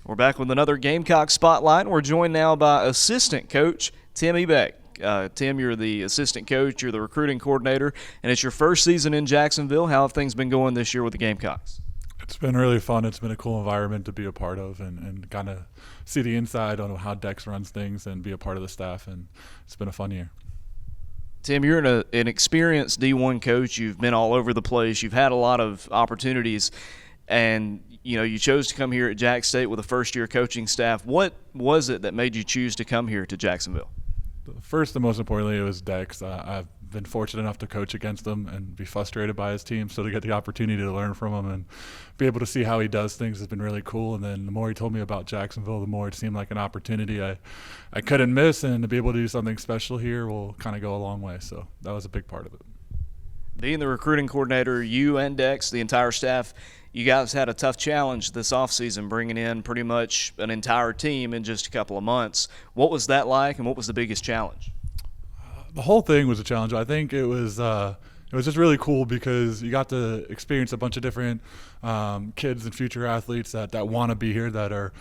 We're back with another Gamecock Spotlight. We're joined now by assistant coach Tim Ebbecke. Tim, you're the assistant coach, you're the recruiting coordinator, and it's your first season in Jacksonville. How have things been going this year with the Gamecocks? It's been really fun. It's been a cool environment to be a part of and kind of see the inside on how Dex runs things and be a part of the staff, and it's been a fun year. Tim, you're an experienced D1 coach. You've been all over the place. You've had a lot of opportunities, and you chose to come here at Jack State with a first-year coaching staff. What was it that made you choose to come here to Jacksonville? First and most importantly, it was Dex. I've been fortunate enough to coach against him and be frustrated by his team, so to get the opportunity to learn from him and be able to see how he does things has been really cool. And then the more he told me about Jacksonville, the more it seemed like an opportunity I couldn't miss, and to be able to do something special here will kind of go a long way. So that was a big part of it. Being the recruiting coordinator, you and Dex, the entire staff, you guys had a tough challenge this offseason, bringing in pretty much an entire team in just a couple of months. What was that like, and what was the biggest challenge? The whole thing was a challenge. I think it was just really cool because you got to experience a bunch of different kids and future athletes that want to be here, that are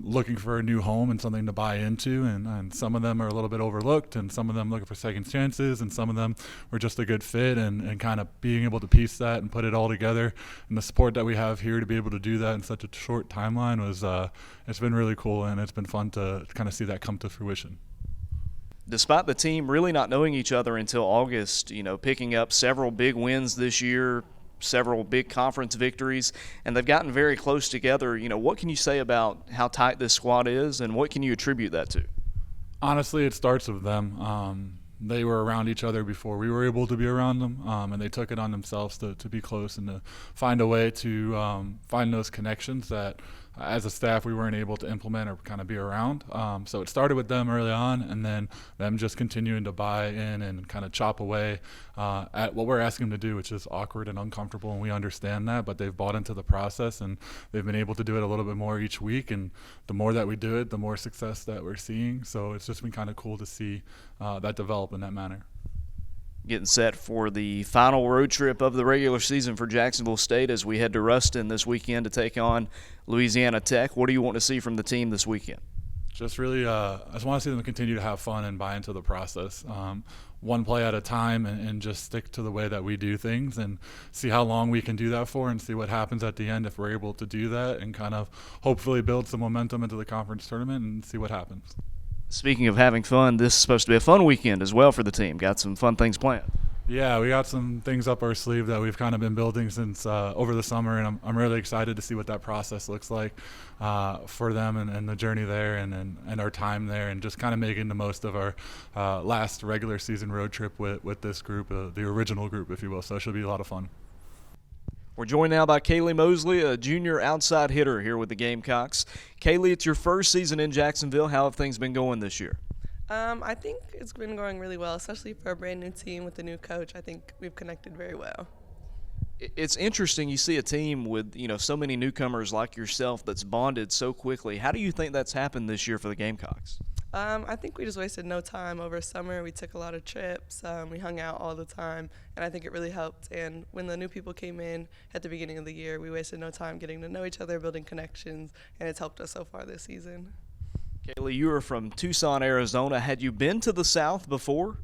looking for a new home and something to buy into, and some of them are a little bit overlooked, and some of them looking for second chances, and some of them were just a good fit, and kind of being able to piece that and put it all together, and the support that we have here to be able to do that in such a short timeline was it's been really cool, and it's been fun to kind of see that come to fruition. Despite the team really not knowing each other until August, picking up several big wins this year, several big conference victories, and they've gotten very close together. What can you say about how tight this squad is, and what can you attribute that to? Honestly, it starts with them. They were around each other before we were able to be around them, and they took it on themselves to be close and to find a way to find those connections that as a staff we weren't able to implement or kind of be around. So it started with them early on, and then them just continuing to buy in and kind of chop away at what we're asking them to do, which is awkward and uncomfortable, and we understand that, but they've bought into the process, and they've been able to do it a little bit more each week, and the more that we do it, the more success that we're seeing. So it's just been kind of cool to see that develop in that manner. Getting set for the final road trip of the regular season for Jacksonville State as we head to Ruston this weekend to take on Louisiana Tech. What do you want to see from the team this weekend? Just really, I just want to see them continue to have fun and buy into the process. One play at a time, and just stick to the way that we do things, and see how long we can do that for, and see what happens at the end if we're able to do that, and kind of hopefully build some momentum into the conference tournament and see what happens. Speaking of having fun, this is supposed to be a fun weekend as well for the team. Got some fun things planned. Yeah, we got some things up our sleeve that we've kind of been building since over the summer, and I'm really excited to see what that process looks like for them, and the journey there, and our time there, and just kind of making the most of our last regular season road trip with this group, the original group, if you will. So it should be a lot of fun. We're joined now by Kaylee Moseley, a junior outside hitter here with the Gamecocks. Kaylee, it's your first season in Jacksonville. How have things been going this year? I think it's been going really well, especially for a brand new team with a new coach. I think we've connected very well. It's interesting you see a team with so many newcomers like yourself that's bonded so quickly. How do you think that's happened this year for the Gamecocks? I think we just wasted no time over summer. We took a lot of trips. We hung out all the time, and I think it really helped. And when the new people came in at the beginning of the year, we wasted no time getting to know each other, building connections, and it's helped us so far this season. Kaylee, you are from Tucson, Arizona. Had you been to the South before?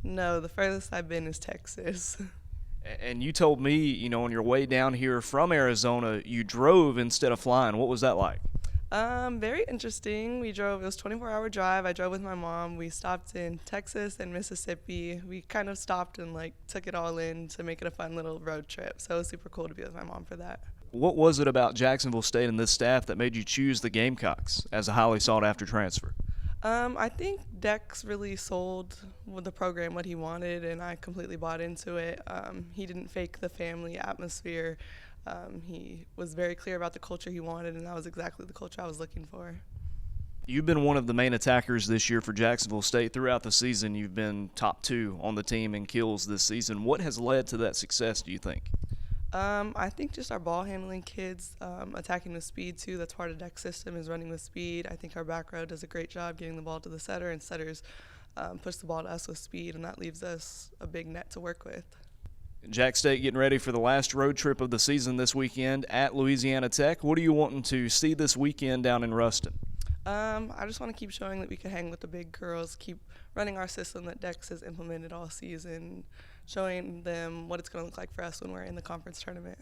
No, the furthest I've been is Texas. And you told me, on your way down here from Arizona, you drove instead of flying. What was that like? Very interesting. We drove, it was a 24-hour drive. I drove with my mom. We stopped in Texas and Mississippi. We kind of stopped and took it all in to make it a fun little road trip. So it was super cool to be with my mom for that. What was it about Jacksonville State and this staff that made you choose the Gamecocks as a highly sought-after transfer? I think Dex really sold with the program what he wanted, and I completely bought into it. He didn't fake the family atmosphere. He was very clear about the culture he wanted, and that was exactly the culture I was looking for. You've been one of the main attackers this year for Jacksonville State. Throughout the season, you've been top 2 on the team in kills this season. What has led to that success, do you think? I think just our ball handling kids, attacking with speed too. That's part of Deck's system, is running with speed. I think our back row does a great job getting the ball to the setter, and setters push the ball to us with speed, and that leaves us a big net to work with. Jack State getting ready for the last road trip of the season this weekend at Louisiana Tech. What are you wanting to see this weekend down in Ruston? I just want to keep showing that we can hang with the big girls, keep running our system that Dex has implemented all season, showing them what it's going to look like for us when we're in the conference tournament.